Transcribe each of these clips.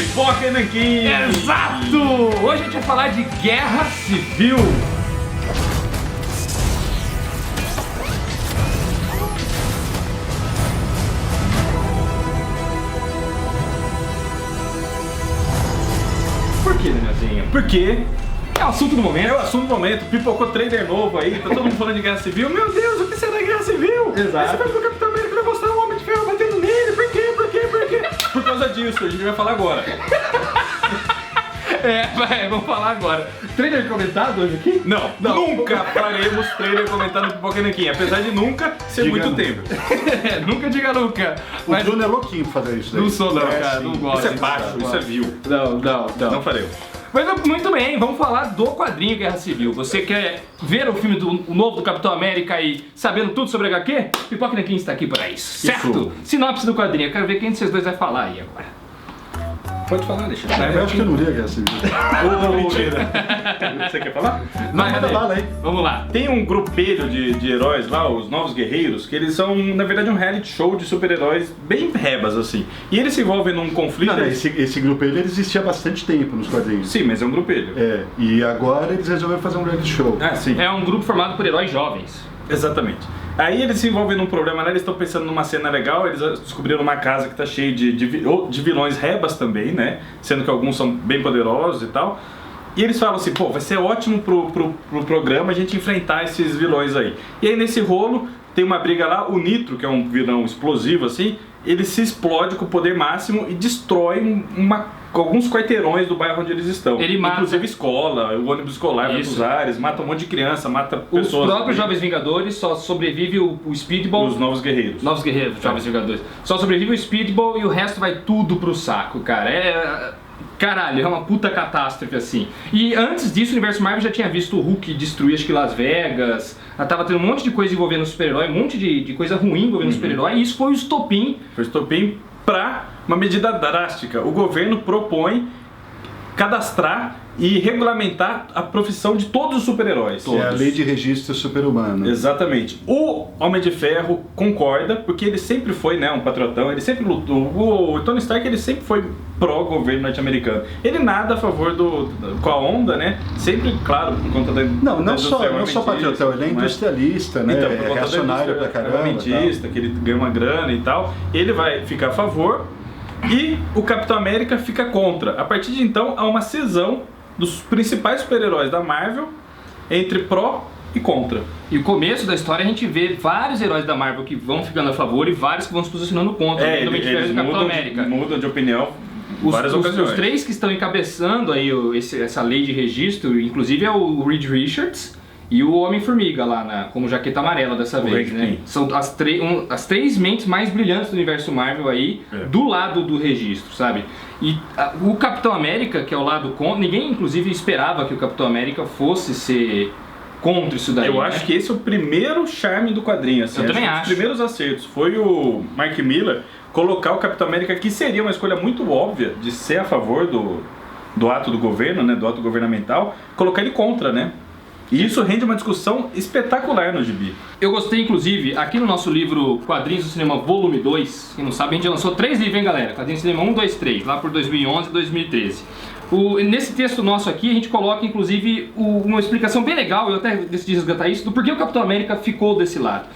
Pipoca e Nanquim! Exato! Hoje a gente vai falar de Guerra Civil. Por que, Danielzinho? Porque É o assunto do momento. é o assunto do momento, pipocou trailer novo aí, tá todo mundo falando de Guerra Civil. Meu Deus, o que será Guerra Civil? Exato. Esse filme do Capitão América vai mostrar um Homem de Ferro batendo nele, por quê? Por causa disso, a gente vai falar agora. Vamos falar agora. Trailer comentado hoje aqui? Não, nunca faremos trailer comentado no Pipoca e Nanquim, apesar de nunca ser Diga muito nunca. tempo. Nunca diga nunca. O Bruno é louquinho pra fazer isso daí. Não sou não, É, cara, sim. não gosto. Isso é baixo, isso é vil. Não faremos. Mas muito bem, vamos falar do quadrinho Guerra Civil. Você quer ver o filme o novo do Capitão América e sabendo tudo sobre HQ? Pipoca e Nanquim está aqui para isso, certo? Sinopse do quadrinho, eu quero ver quem de vocês dois vai falar aí agora. Pode falar, deixa Eu acho que eu não li Guerra Civil. Mentira. Você quer falar? Manda bala aí. Vamos lá. Tem um grupelho de heróis lá, os Novos Guerreiros, que eles são, na verdade, um reality show de super-heróis bem rebas, assim. E eles se envolvem num conflito... Não, esse grupo ele existia há bastante tempo nos quadrinhos. Sim, mas é um grupelho. É, e agora eles resolveram fazer um reality show. Ah, sim. É um grupo formado por heróis jovens. Exatamente. Aí eles se envolvem num problema lá, eles estão pensando numa cena legal, eles descobriram uma casa que tá cheia de vilões rebas também, né? Sendo que alguns são bem poderosos e tal. E eles falam assim, pô, vai ser ótimo pro programa a gente enfrentar esses vilões aí. E aí nesse rolo tem uma briga lá, o Nitro, que é um vilão explosivo assim, ele se explode com o poder máximo e destrói alguns quarteirões do bairro onde eles estão. Ele mata... Inclusive escola, o ônibus escolar vai pros ares, mata um monte de criança, mata pessoas. Os próprios Jovens Vingadores só sobrevive o Speedball. Os Novos Guerreiros. Novos Guerreiros, Jovens Vingadores. Só sobrevive o Speedball e o resto vai tudo pro saco, cara. Caralho, é uma puta catástrofe assim. E antes disso, o universo Marvel já tinha visto o Hulk destruir, acho que Las Vegas. Tava tendo um monte de coisa envolvendo o super-herói, um monte de coisa ruim envolvendo o super-herói. E isso foi o estopim. Foi o estopim pra uma medida drástica. O governo propõe cadastrar e regulamentar a profissão de todos os super-heróis. É a lei de registro super-humano. Exatamente. O Homem de Ferro concorda, porque ele sempre foi, né, um patriotão, ele sempre lutou. O Tony Stark, ele sempre foi pró-governo norte-americano. Ele nada a favor com a onda, né? Sempre, claro, por conta da Não só patriotão, ele é mas- industrialista, né? Então, por É conta reacionário da pra caramba. armamentista, que ele ganha uma grana e tal, ele vai ficar a favor e o Capitão América fica contra. A partir de então, há uma cisão dos principais super-heróis da Marvel entre pró e contra. E o começo da história a gente vê vários heróis da Marvel que vão ficando a favor e vários que vão se posicionando contra. do Homem de Ferro e do Capitão América. mudam de opinião em várias ocasiões. Os três que estão encabeçando aí essa lei de registro, inclusive é o Reed Richards e o Homem-Formiga lá como jaqueta amarela dessa vez, Hank né? Pym. São as três mentes mais brilhantes do universo Marvel aí, do lado do registro, sabe? E o Capitão América, que é o lado contra, ninguém inclusive esperava que o Capitão América fosse ser contra isso daí. Eu acho que esse é o primeiro charme do quadrinho, assim. Eu também que acho. Os primeiros acertos foi o Mark Miller colocar o Capitão América, que seria uma escolha muito óbvia de ser a favor do ato do governo, né, do ato governamental, colocar ele contra, né? E isso rende uma discussão espetacular no gibi. Eu gostei, inclusive, aqui no nosso livro Quadrinhos do Cinema Volume 2, quem não sabe, a gente lançou 3 livros, hein, galera? Quadrinhos do Cinema 1, 2, 3, lá por 2011 e 2013. Nesse texto nosso aqui, a gente coloca, inclusive, uma explicação bem legal, eu até decidi resgatar isso, do porquê o Capitão América ficou desse lado.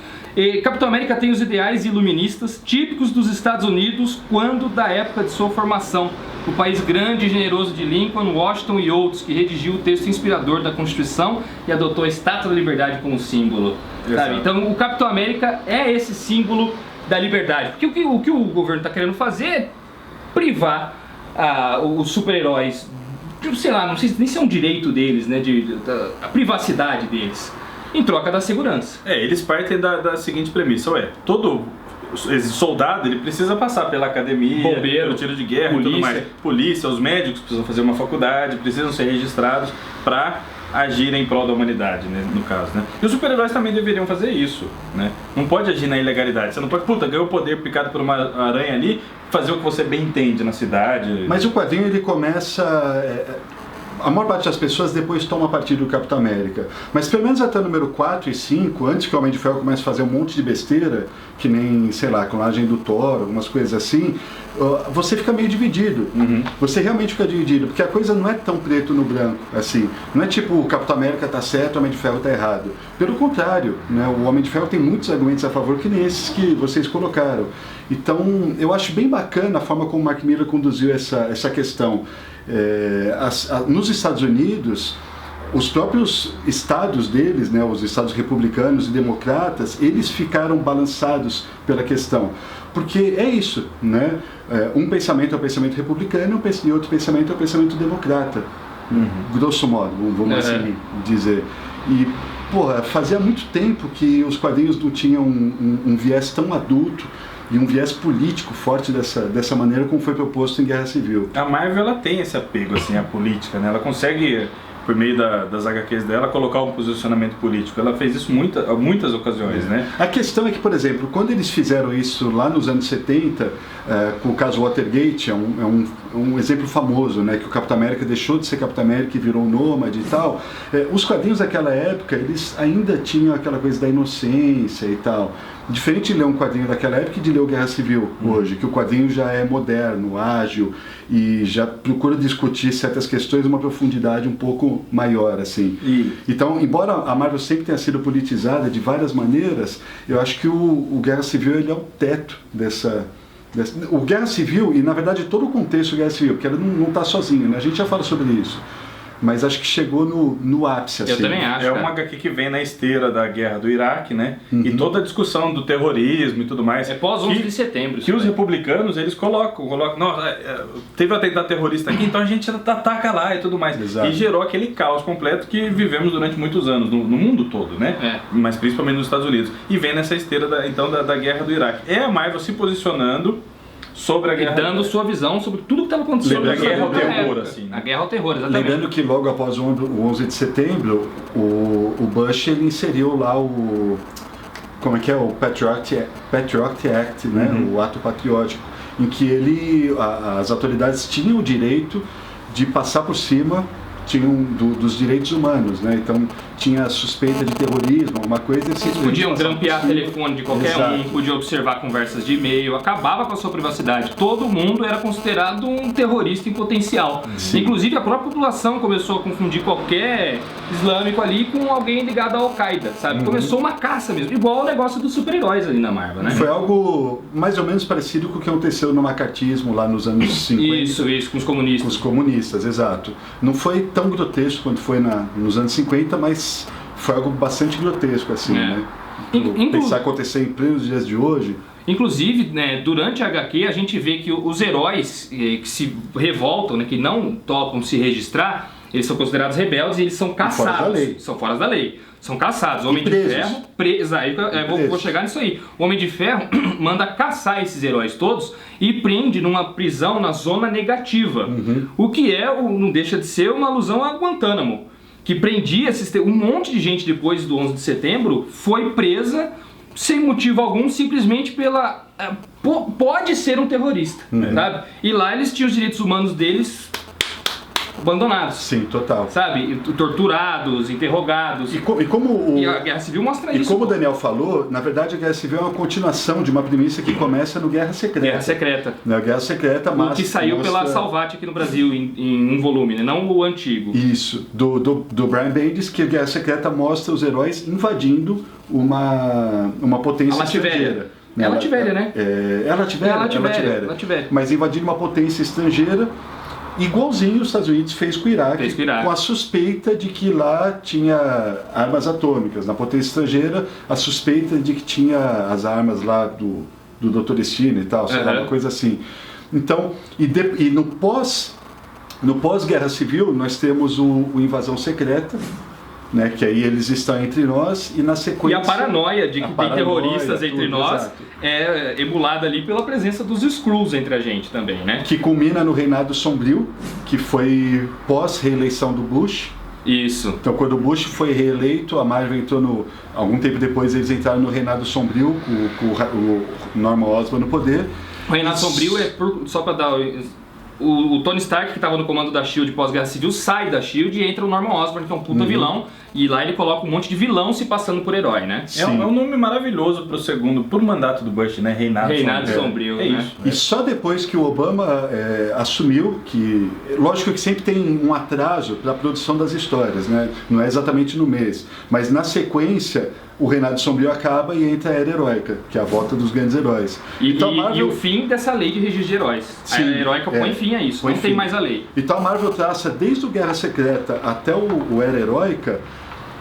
Capitão América tem os ideais iluministas típicos dos Estados Unidos quando da época de sua formação. O país grande e generoso de Lincoln, Washington e outros, que redigiu o texto inspirador da Constituição e adotou a Estátua da Liberdade como símbolo. Sabe? Então o Capitão América é esse símbolo da liberdade. Porque o que o governo está querendo fazer é privar os super-heróis, sei lá, não sei nem se é um direito deles, né, a privacidade deles, em troca da segurança. Eles partem da seguinte premissa, todo esse soldado, ele precisa passar pela academia, Bombeiro, pelo tiro de guerra e tudo mais. Polícia, os médicos precisam fazer uma faculdade, precisam ser registrados para agir em prol da humanidade, né, no caso, né? E os super-heróis também deveriam fazer isso, né? Não pode agir na ilegalidade. Você não pode, ganhou poder picado por uma aranha ali, fazer o que você bem entende na cidade. Mas o quadrinho ele começa... A maior parte das pessoas depois toma partido do Capitão América. Mas pelo menos até o número 4 e 5, antes que o Homem de Ferro comece a fazer um monte de besteira, que nem, sei lá, a clonagem do Thor, algumas coisas assim, você fica meio dividido. Você realmente fica dividido, porque a coisa não é tão preto no branco, assim. Não é tipo, o Capitão América tá certo, o Homem de Ferro tá errado. Pelo contrário, né? O Homem de Ferro tem muitos argumentos a favor que nem esses que vocês colocaram. Então, eu acho bem bacana a forma como o Mark Miller conduziu essa questão. Nos Estados Unidos, os próprios estados deles, né, os estados republicanos e democratas, eles ficaram balançados pela questão. Porque é isso, né? Um pensamento é o pensamento republicano e outro pensamento é o pensamento democrata. Grosso modo, vamos assim dizer. E, porra, fazia muito tempo que os quadrinhos não tinham um viés tão adulto e um viés político forte dessa maneira como foi proposto em Guerra Civil. A Marvel, ela tem esse apego assim à política, né? Ela consegue, por meio das HQs dela, colocar um posicionamento político. Ela fez isso muitas ocasiões, né? A questão é que, por exemplo, quando eles fizeram isso lá nos anos 70, com o caso Watergate, é um exemplo famoso, né? Que o Capitão América deixou de ser Capitão América e virou um nômade e tal. Os quadrinhos daquela época, eles ainda tinham aquela coisa da inocência e tal. Diferente de ler um quadrinho daquela época e de ler o Guerra Civil hoje, que o quadrinho já é moderno, ágil e já procura discutir certas questões numa profundidade um pouco maior, assim. Então, embora a Marvel sempre tenha sido politizada de várias maneiras, eu acho que o Guerra Civil ele é o teto o Guerra Civil, e na verdade todo o contexto do Guerra Civil, porque ela não está sozinha, né? A gente já fala sobre isso. Mas acho que chegou no ápice, assim. Eu também acho. É uma HQ que vem na esteira da guerra do Iraque, né? E toda a discussão do terrorismo e tudo mais. É pós 11 de setembro. Que os republicanos, eles colocam não, teve um atentado terrorista aqui, então a gente ataca lá e tudo mais. Exato. E gerou aquele caos completo que vivemos durante muitos anos, no mundo todo, né? Mas principalmente nos Estados Unidos. E vem nessa esteira da guerra do Iraque. É a Marvel se posicionando sobre a guerra. E dando sua visão sobre tudo que estava acontecendo. A guerra ao terror, assim. A guerra ao terror, exatamente. Lembrando que logo após o 11 de setembro, o Bush ele inseriu lá o Patriot Act, né? O ato patriótico, em que as autoridades tinham o direito de passar por cima dos direitos humanos, né? Então tinha suspeita de terrorismo, uma coisa assim. Eles podiam grampear telefone de qualquer um, podiam observar conversas de e-mail, acabava com a sua privacidade. Todo mundo era considerado um terrorista em potencial. Inclusive a própria população começou a confundir qualquer islâmico ali com alguém ligado à Al-Qaeda, sabe? Começou uma caça mesmo, igual o negócio dos super-heróis ali na Marvel, né? Foi algo mais ou menos parecido com o que aconteceu no macartismo lá nos anos 50. Isso, com os comunistas. Com os comunistas, exato. Não foi tão grotesco quanto foi nos anos 50, mas foi algo bastante grotesco, assim, né? Pensar acontecer em plenos dias de hoje. Inclusive, né, durante a HQ, a gente vê que os heróis que se revoltam, né, que não topam se registrar, eles são considerados rebeldes e eles são caçados. Fora da lei. São fora da lei. São caçados. O Homem de Ferro... Vou chegar nisso aí. O Homem de Ferro manda caçar esses heróis todos e prende numa prisão na zona negativa. O que não deixa de ser uma alusão a Guantánamo, que prendia um monte de gente depois do 11 de setembro, foi presa sem motivo algum, simplesmente pode ser um terrorista, sabe? E lá eles tinham os direitos humanos deles abandonados. Sim, total. Sabe? Torturados, interrogados. E a Guerra Civil mostra isso. E como o Daniel falou, na verdade a Guerra Civil é uma continuação de uma premissa que começa no Guerra Secreta. Guerra Secreta. Na Guerra Secreta, que saiu pela Salvat aqui no Brasil em um volume, né? Não o antigo. Isso, do Brian Bendis, que a Guerra Secreta mostra os heróis invadindo uma potência estrangeira. Ela Tivéria, né? Ela Tivéria. Mas invadindo uma potência estrangeira, igualzinho os Estados Unidos fez com o Iraque, com a suspeita de que lá tinha armas atômicas. Na potência estrangeira, a suspeita de que tinha as armas lá do Dr. Destino e tal, sei lá, uma coisa assim. Então, e no pós-Guerra Civil, nós temos o Invasão Secreta, né, que aí eles estão entre nós, e na sequência... E a paranoia de que tem terroristas entre nós, exato, é emulada ali pela presença dos Skrulls entre a gente também, né? Que culmina no Reinado Sombrio, que foi pós-reeleição do Bush. Isso. Então, quando o Bush foi reeleito, a Marvel entrou algum tempo depois eles entraram no Reinado Sombrio, com o Norman Osborn no poder. O Reinado Sombrio só para dar... O Tony Stark, que estava no comando da SHIELD pós-Guerra Civil, sai da SHIELD e entra o Norman Osborn, que é um puta vilão, E lá ele coloca um monte de vilão se passando por herói, né? É um nome maravilhoso pro segundo, pro mandato do Bush, né? Reinado Sombrio, é né? isso. E só depois que o Obama assumiu que... Lógico que sempre tem um atraso para a produção das histórias, né? Não é exatamente no mês. Mas na sequência, o Reinado Sombrio acaba e entra a Era Heróica, que é a volta dos grandes heróis. Então, e o fim dessa lei de registro de heróis. Sim, a Era Heróica põe fim a isso, não tem mais a lei. Então a Marvel traça desde o Guerra Secreta até o Era Heróica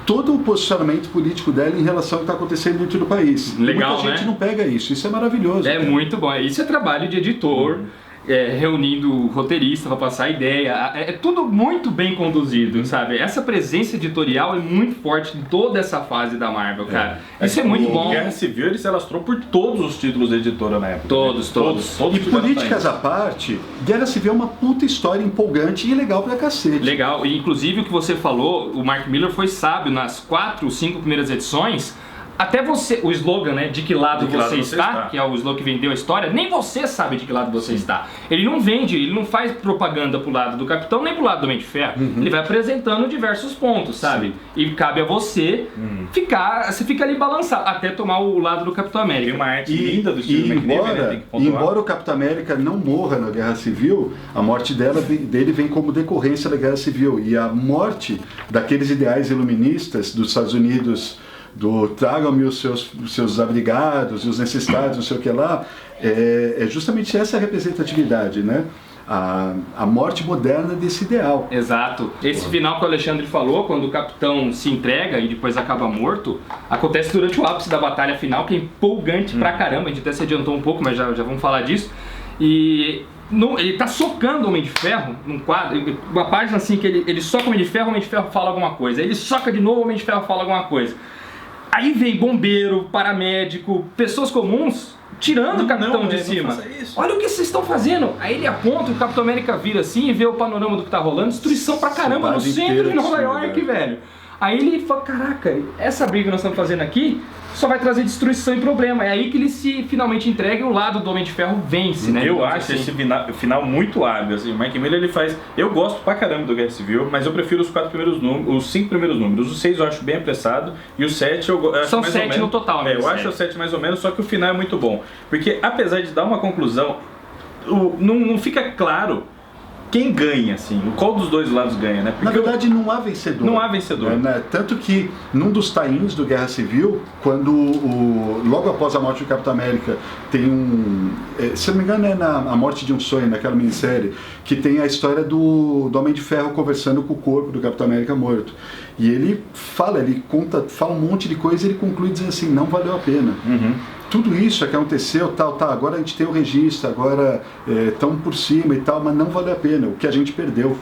todo o posicionamento político dela em relação ao que está acontecendo dentro do país. Legal, muita gente né? não pega isso é maravilhoso. É muito bom, isso é trabalho de editor. Reunindo roteirista para passar a ideia, é tudo muito bem conduzido, sabe? Essa presença editorial é muito forte em toda essa fase da Marvel, cara. Isso é muito bom. Guerra Civil ele se alastrou por todos os títulos da editora na época. Todos. E políticas à parte, Guerra Civil é uma puta história empolgante e legal pra cacete. Legal, e inclusive o que você falou, o Mark Miller foi sábio nas 4 ou 5 primeiras edições. Até você, o slogan, né, de que lado você está, que é o slogan que vendeu a história, nem você sabe de que lado você está. Ele não vende, ele não faz propaganda pro lado do Capitão, nem pro lado do Homem de Ferro. Ele vai apresentando diversos pontos, sabe? E cabe a você você fica ali balançado, até tomar o lado do Capitão América. Tem uma arte linda do Steve McNiven, né? Tem que pontuar. Embora o Capitão América não morra na Guerra Civil, a morte dele vem como decorrência da Guerra Civil. E a morte daqueles ideais iluministas dos Estados Unidos, tragam-me os seus abrigados e os necessitados, não sei o que lá, é justamente essa representatividade, né? A morte moderna desse ideal. Exato. Esse final que o Alexandre falou, quando o Capitão se entrega e depois acaba morto, acontece durante o ápice da batalha final, que é empolgante pra caramba. A gente até se adiantou um pouco, mas já vamos falar disso. E ele tá socando o Homem de Ferro num quadro, uma página assim que ele soca o Homem de Ferro fala alguma coisa. Ele soca de novo, o Homem de Ferro fala alguma coisa. Aí vem bombeiro, paramédico, pessoas comuns tirando o Capitão de cima. Olha o que vocês estão fazendo. Aí ele aponta, o Capitão América vira assim e vê o panorama do que tá rolando. Destruição pra caramba no centro de Nova York, velho. Aí ele fala, caraca, essa briga que nós estamos fazendo aqui só vai trazer destruição e problema. É aí que ele se finalmente entrega e o lado do Homem de Ferro vence, né? Eu acho esse final muito hábil, assim. O Mike Miller, ele faz... Eu gosto pra caramba do Guerra Civil, mas eu prefiro os 5 primeiros números. O 6 eu acho bem apressado e o 7 eu acho São mais ou 7 menos... no total, né? Eu acho o 7 mais ou menos, só que o final é muito bom. Porque apesar de dar uma conclusão, não fica claro quem ganha, assim, qual dos dois lados ganha, né? Porque na verdade, não há vencedor. Não há vencedor. Né? Tanto que, num dos tie-ins do Guerra Civil, quando logo após a morte do Capitão América, tem se não me engano, é A Morte de um Sonho, naquela minissérie, que tem a história do Homem de Ferro conversando com o corpo do Capitão América morto. E ele fala um monte de coisa e ele conclui dizendo assim, não valeu a pena. Tudo isso que aconteceu, agora a gente tem o registro, agora estão por cima e tal, mas não valeu a pena, o que a gente perdeu.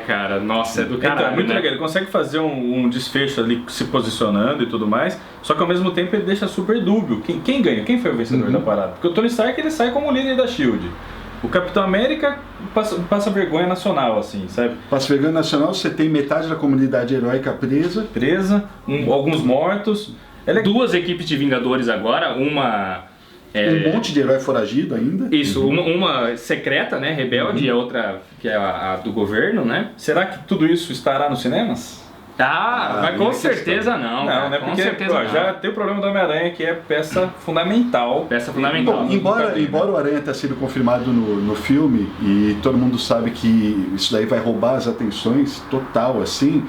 Cara, nossa, é do caralho, então, é muito né? legal, ele consegue fazer um desfecho ali se posicionando e tudo mais, só que ao mesmo tempo ele deixa super dúbio. Quem ganha? Quem foi o vencedor da parada? Porque o Tony Stark, ele sai como líder da S.H.I.E.L.D. O Capitão América passa vergonha nacional, assim, sabe? Passa vergonha nacional, você tem metade da comunidade heróica presa. Alguns mortos. 2 equipes de Vingadores agora, uma... Um monte de herói foragido ainda. Isso, uma secreta, né, rebelde, e a outra que é a do governo, né? Será que tudo isso estará nos cinemas? Mas com certeza não. Não, né? Porque já tem o problema do Homem-Aranha, que é peça fundamental. Bom, embora o Aranha tenha sido confirmado no filme, e todo mundo sabe que isso daí vai roubar as atenções total, assim,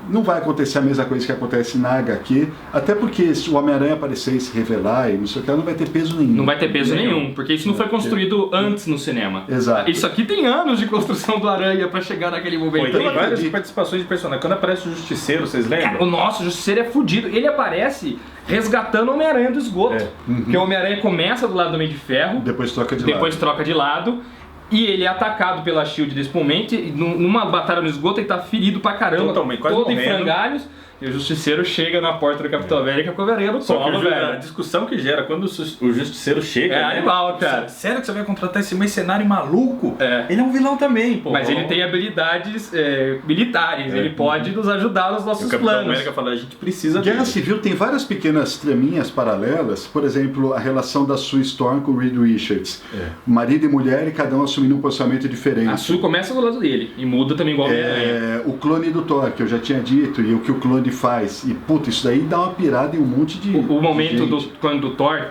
não vai acontecer a mesma coisa que acontece na HQ, até porque se o Homem-Aranha aparecer e se revelar e não sei o que, não vai ter peso nenhum. Não vai ter peso nenhum, porque isso não foi construído antes no cinema. Exato. Isso aqui tem anos de construção do Aranha pra chegar naquele momento. Tem várias participações de personagens. Quando aparece o Justiceiro, vocês lembram? O nosso Justiceiro é fudido. Ele aparece resgatando o Homem-Aranha do esgoto. Porque o Homem-Aranha começa do lado do Homem de Ferro, depois troca de lado. E ele é atacado pela S.H.I.E.L.D. nesse momento, e numa batalha no esgoto ele tá ferido pra caramba, todo em frangalhos. E o Justiceiro chega na porta do Capitão América com a aranha no colo, velho. A discussão que gera quando o Justiceiro chega... É animal, cara. Sério que você vai contratar esse mercenário maluco? Ele é um vilão também, pô. Mas ele tem habilidades militares, ele pode nos ajudar nos nossos planos. O Capitão América fala, a gente precisa Guerra Civil tem várias pequenas traminhas paralelas, por exemplo, a relação da Sue Storm com o Reed Richards. Marido e mulher e cada um assumindo um posicionamento diferente. A Sue começa do lado dele e muda também igual o clone do Thor, que eu já tinha dito, e o que o clone faz. E, puta, isso daí dá uma pirada em um monte de O momento de do gente. clone do Thor,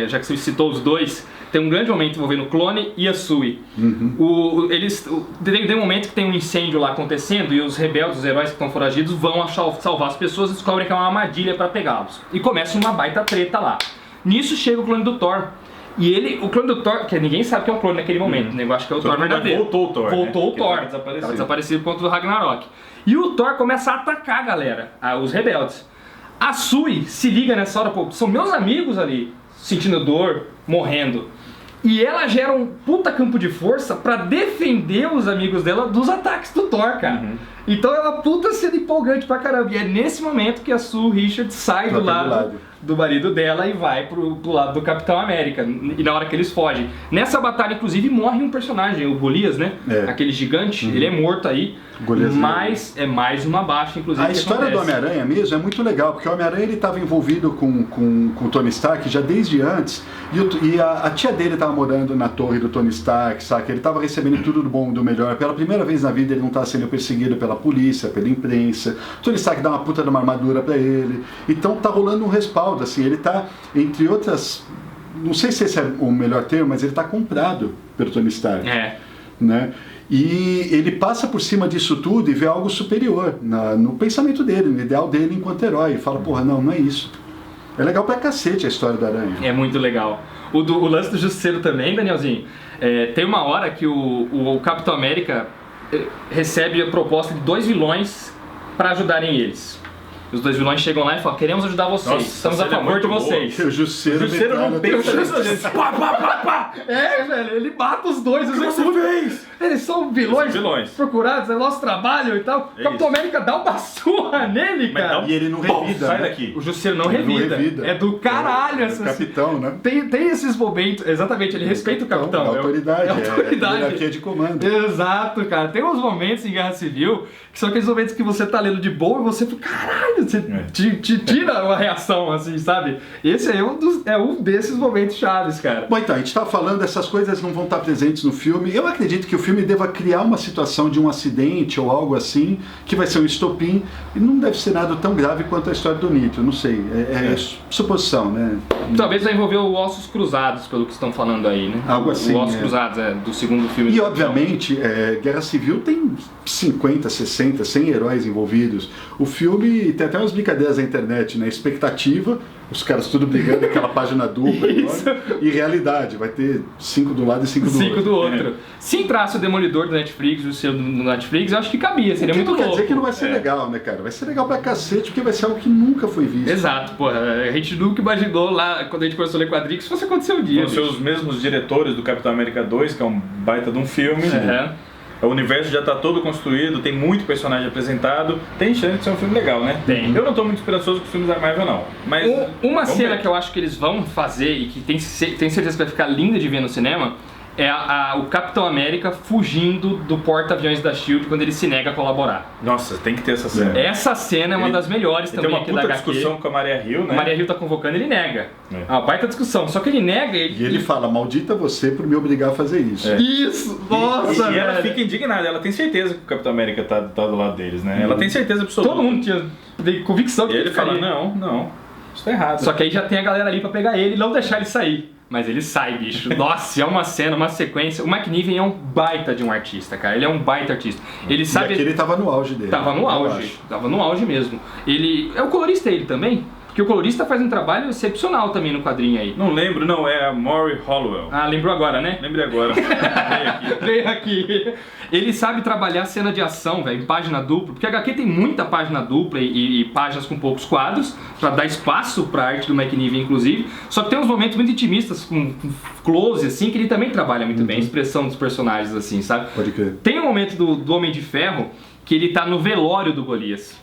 já que você citou os dois, tem um grande momento envolvendo o clone e a Sue. Tem um momento que tem um incêndio lá acontecendo e os rebeldes, os heróis que estão foragidos, vão salvar as pessoas e descobrem que é uma armadilha para pegá-los. E começa uma baita treta lá. Nisso chega o clone do Thor. E o clone do Thor, que ninguém sabe que é um clone naquele momento, né? Eu acho que é o Thor verdadeiro. Voltou o Thor. Voltou o Thor. Tava Tava desaparecido por conta do Ragnarok. E o Thor começa a atacar a galera, os rebeldes. A Sue se liga nessa hora, pô, são meus amigos ali, sentindo dor, morrendo. E ela gera um puta campo de força pra defender os amigos dela dos ataques do Thor, cara. Então é uma puta cena empolgante pra caramba. E é nesse momento que a Sue Richards sai do lado do marido dela e vai pro lado do Capitão América. E na hora que eles fogem. Nessa batalha, inclusive, morre um personagem, o Golias, né? Aquele gigante, ele é morto aí. Mas é mais uma baixa, inclusive. A história do Homem-Aranha mesmo é muito legal, porque o Homem-Aranha ele estava envolvido com o Tony Stark já desde antes, e a tia dele estava morando na torre do Tony Stark, sabe? Ele estava recebendo tudo do bom e do melhor. Pela primeira vez na vida ele não estava sendo perseguido pela polícia, pela imprensa. O Tony Stark dá uma puta de uma armadura para ele. Então tá rolando um respaldo, assim, ele tá, entre outras, não sei se esse é o melhor termo, mas ele tá comprado pelo Tony Stark. Né? E ele passa por cima disso tudo e vê algo superior no pensamento dele, no ideal dele enquanto herói. E fala, porra, não é isso. É legal pra cacete a história da Aranha. É muito legal. O lance do Justiceiro também, Danielzinho, tem uma hora que o Capitão América recebe a proposta de 2 vilões pra ajudarem eles. Os 2 vilões chegam lá e falam, queremos ajudar vocês, Nossa, estamos a favor de vocês. O Justiceiro não pensa nisso, gente. Pá, pá, pá, pá. Velho, ele mata os dois. O que você fez? Eles são vilões procurados, é nosso trabalho e tal. O Capitão América dá uma surra nele, cara. E ele não revida, sai né? daqui. O Justiceiro não revida. É do caralho essa capitão, né? Tem esses momentos, exatamente, ele respeita o capitão. É autoridade, autoridade. hierarquia de comando. Exato, cara. Tem uns momentos em Guerra Civil que são aqueles momentos que você tá lendo de boa e você fica, caralho, você te tira uma reação, assim, sabe? Esse aí é um desses momentos chaves, cara. Bom, então, a gente tá falando, essas coisas não vão estar presentes no filme. Eu acredito que o filme deva criar uma situação de um acidente ou algo assim, que vai ser um estopim, e não deve ser nada tão grave quanto a história do Nitro, não sei. É suposição, né? Talvez vai envolver o Ossos Cruzados, pelo que estão falando aí, né? Algo assim. O Ossos Cruzados, do segundo filme. E, obviamente, Guerra Civil tem 50, 60, 100 heróis envolvidos. O filme tem até umas brincadeiras na internet, né? Expectativa, os caras tudo brigando, aquela página dupla. E realidade, vai ter 5 do lado e 5 do outro. Se entrasse o Demolidor do Netflix, o seu no Netflix, eu acho que cabia, seria muito louco. Quer dizer que não vai ser legal, né, cara? Vai ser legal pra cacete, porque vai ser algo que nunca foi visto. Exato, pô. A gente nunca imaginou lá, quando a gente começou a ler quadrinhos, que fosse acontecer um dia. Vão ser os mesmos diretores do Capitão América 2, que é um baita de um filme. O universo já está todo construído, tem muito personagem apresentado, tem chance de ser um filme legal, né? Tem. Eu não estou muito esperançoso com os filmes da Marvel, não. Mas uma cena que eu acho que eles vão fazer e que tem certeza que vai ficar linda de ver no cinema é o Capitão América fugindo do porta-aviões da SHIELD quando ele se nega a colaborar. Nossa, tem que ter essa cena. Essa cena é uma das melhores também aqui da HQ. Tem uma puta discussão com a Maria Hill, né? A Maria Hill tá convocando, ele nega. É uma baita discussão, só que ele nega... E ele fala, maldita você por me obrigar a fazer isso. Isso! Nossa, e ela fica indignada, ela tem certeza que o Capitão América tá do lado deles, né? Ela tem certeza absoluta. Todo mundo tinha convicção que ele fala, não, isso tá errado. Só que aí já tem a galera ali pra pegar ele e não deixar ele sair. Mas ele sai, bicho. Nossa, é uma cena, uma sequência. O McNiven é um baita de um artista, cara. Ele é um baita artista. Ele sabe... E aqui ele tava no auge dele. Tava no auge. Tava no auge mesmo. Ele... É o colorista ele também? Porque o colorista faz um trabalho excepcional também no quadrinho aí. Não lembro, não. É a Maury Hollowell. Ah, lembrou agora, né? Lembrei agora. Veio aqui. Ele sabe trabalhar cena de ação, velho, em página dupla. Porque a HQ tem muita página dupla e páginas com poucos quadros, pra dar espaço pra arte do McNiven, inclusive. Só que tem uns momentos muito intimistas, com close, assim, que ele também trabalha muito bem. A expressão dos personagens, assim, sabe? Pode crer. Tem um momento do Homem de Ferro que ele tá no velório do Golias.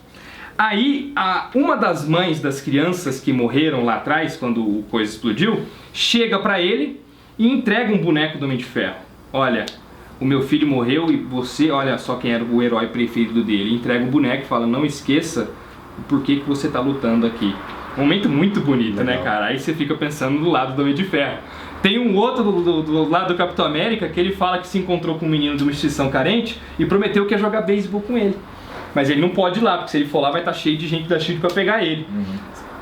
Aí, uma das mães das crianças que morreram lá atrás, quando o coisa explodiu, chega pra ele e entrega um boneco do Homem de Ferro. Olha, o meu filho morreu e você, olha só quem era o herói preferido dele. Entrega o boneco e fala, não esqueça o porquê que você tá lutando aqui. Um momento muito bonito, legal, né, cara? Aí você fica pensando do lado do Homem de Ferro. Tem um outro do lado do Capitão América que ele fala que se encontrou com um menino de uma instituição carente e prometeu que ia jogar beisebol com ele. Mas ele não pode ir lá, porque se ele for lá vai estar cheio de gente da SHIELD pra pegar ele.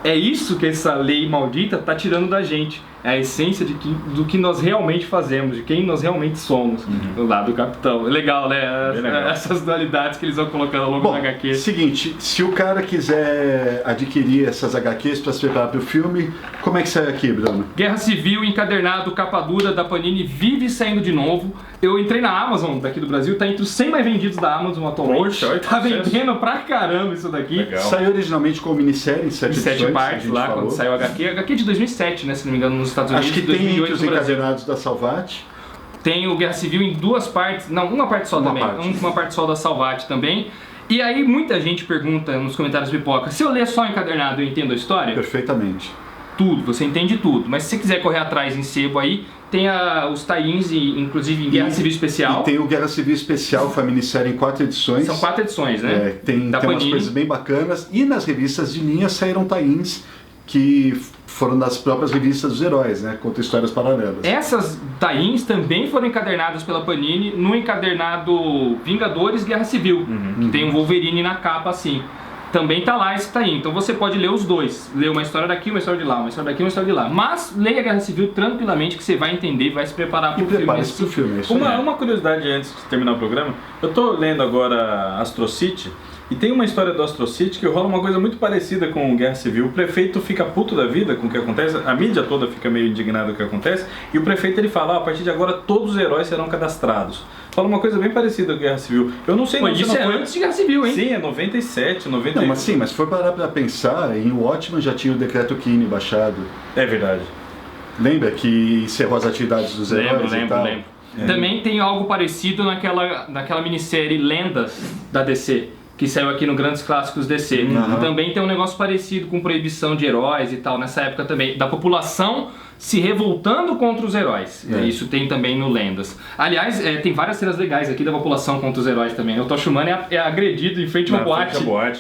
É isso que essa lei maldita tá tirando da gente. É a essência do que nós realmente fazemos, de quem nós realmente somos, do lado do Capitão. É legal, né? Legal. Essas dualidades que eles vão colocando ao longo Bom, da HQ. seguinte, se o cara quiser adquirir essas HQs para se preparar para o filme, como é que sai aqui, Bruno? Guerra Civil, encadernado, capa dura da Panini, vive saindo de novo. Eu entrei na Amazon daqui do Brasil, tá entre os 100 mais vendidos da Amazon atualmente. Poxa, Tá vendendo pra caramba isso daqui. Legal. Saiu originalmente como minissérie em 7 Em 7 edições, a partes gente lá, falou. quando saiu a HQ. HQ de 2007, né, se não me engano, nos Estados Unidos. Acho que tem 2008 entre os no Brasil. encadernados da Salvat. Tem o Guerra Civil em 2 partes, não, uma parte só Uma também, parte. uma parte só da Salvat também. E aí muita gente pergunta nos comentários pipoca, se eu ler só o encadernado eu entendo a história? Perfeitamente. Tudo, você entende tudo. Mas se você quiser correr atrás em sebo aí, tem os tie-ins, inclusive em Guerra Civil Especial. E tem o Guerra Civil Especial, foi a minissérie em 4 edições. São 4 edições, né? É, tem Da umas Panini. coisas bem bacanas. E nas revistas de linha saíram tie-ins que foram das próprias revistas dos heróis, né? Conta histórias paralelas. Essas tie-ins também foram encadernadas pela Panini no encadernado Vingadores Guerra Civil, que tem um Wolverine na capa assim. Também tá lá esse tie-in, então você pode ler os dois. Ler uma história daqui, uma história de lá, uma história daqui, uma história de lá. Mas leia Guerra Civil tranquilamente que você vai entender e vai se preparar pro E filme. prepare-se pro filme, é isso aí. Uma curiosidade antes de terminar o programa, eu tô lendo agora Astro City e tem uma história do Astro City que rola uma coisa muito parecida com Guerra Civil. O prefeito fica puto da vida com o que acontece, a mídia toda fica meio indignada com o que acontece e o prefeito ele fala, a partir de agora todos os heróis serão cadastrados. Fala uma coisa bem parecida com Guerra Civil. Eu não sei... Pô, não, se isso não é foi- antes de Guerra Civil, hein? Sim, é 97, 98. Não, mas sim, mas se for parar pra pensar, em Watchmen já tinha o decreto Kinney baixado. É verdade. Lembra que encerrou as atividades dos heróis e tal? Lembro. Também tem algo parecido naquela minissérie Lendas da DC, que saiu aqui no Grandes Clássicos DC. Também tem um negócio parecido com proibição de heróis e tal, nessa época também, da população se revoltando contra os heróis. Isso tem também no Lendas. Aliás, tem várias cenas legais aqui da população contra os heróis também. O Tocha Humana é agredido em frente a uma boate.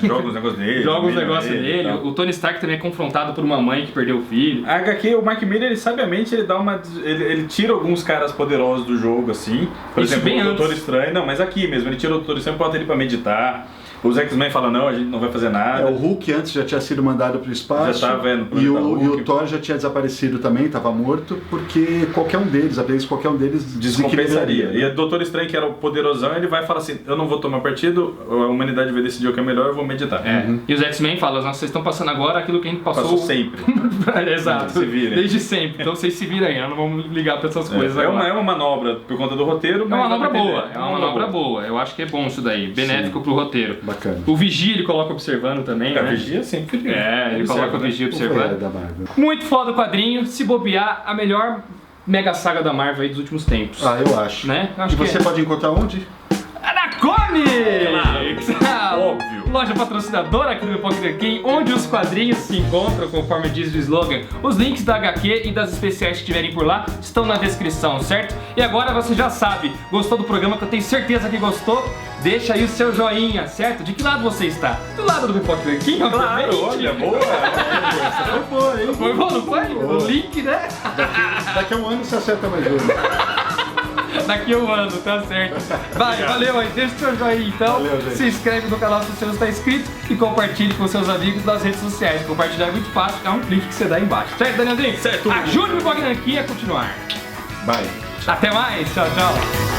Joga os negócios dele. Joga os humilha negócios ele e dele. tal. O Tony Stark também é confrontado por uma mãe que perdeu o filho. A HQ, o Mark Miller, ele sabiamente ele dá uma. Ele tira alguns caras poderosos do jogo, assim. Por Isso exemplo, bem o Doutor antes. Estranho. Não, mas aqui mesmo, ele tira o Doutor Estranho e bota ele pra meditar. Os X-Men falam, não, a gente não vai fazer nada. O Hulk antes já tinha sido mandado pro espaço. Já tava no e planeta o Hulk. Thor já tinha desaparecido também, estava morto, porque qualquer um deles, apenas qualquer um deles Descompensaria. desequilibraria. E o Doutor Estranho, que era o poderosão, ele vai falar assim, eu não vou tomar partido, a humanidade vai decidir o que é melhor, eu vou meditar. E os X-Men falam, vocês estão passando agora aquilo que a gente passou... Passou sempre. Exato. Se virem. Desde sempre. Então vocês se viram aí, nós não vamos ligar pra essas coisas É agora. uma manobra por conta do roteiro, É mas uma manobra vai entender. boa, é uma manobra boa. Eu acho que é bom isso daí, benéfico pro roteiro. Bacana. O Vigia ele coloca observando também, A né? vigia sempre. Ele coloca o Vigia É observando. da Marvel. Muito foda o quadrinho, se bobear, a melhor mega saga da Marvel aí dos últimos tempos. Ah, eu acho. Né? Eu acho E você que pode encontrar onde? na Comics! Óbvio. Loja patrocinadora aqui do Pipoca King, onde os quadrinhos se encontram, conforme diz o slogan. Os links da HQ e das especiais que tiverem por lá estão na descrição, certo? E agora você já sabe, gostou do programa, que eu tenho certeza que gostou? Deixa aí o seu joinha, certo? De que lado você está? Do lado do Pipoca King, obviamente. Claro, olha, boa. Foi boa, hein? Foi bom, não foi? Boa. O link, né? Daqui a um ano você acerta mais um. Daqui a um ano, tá certo. Vai, valeu aí, deixa o seu joinha então. Valeu, gente. Se inscreve no canal se você não está inscrito e compartilhe com seus amigos nas redes sociais. Compartilhar é muito fácil, é um clique que você dá aí embaixo. Certo, Danielzinho? Certo. Ajude o Pipoca aqui a continuar. Vai. Até mais, tchau, tchau.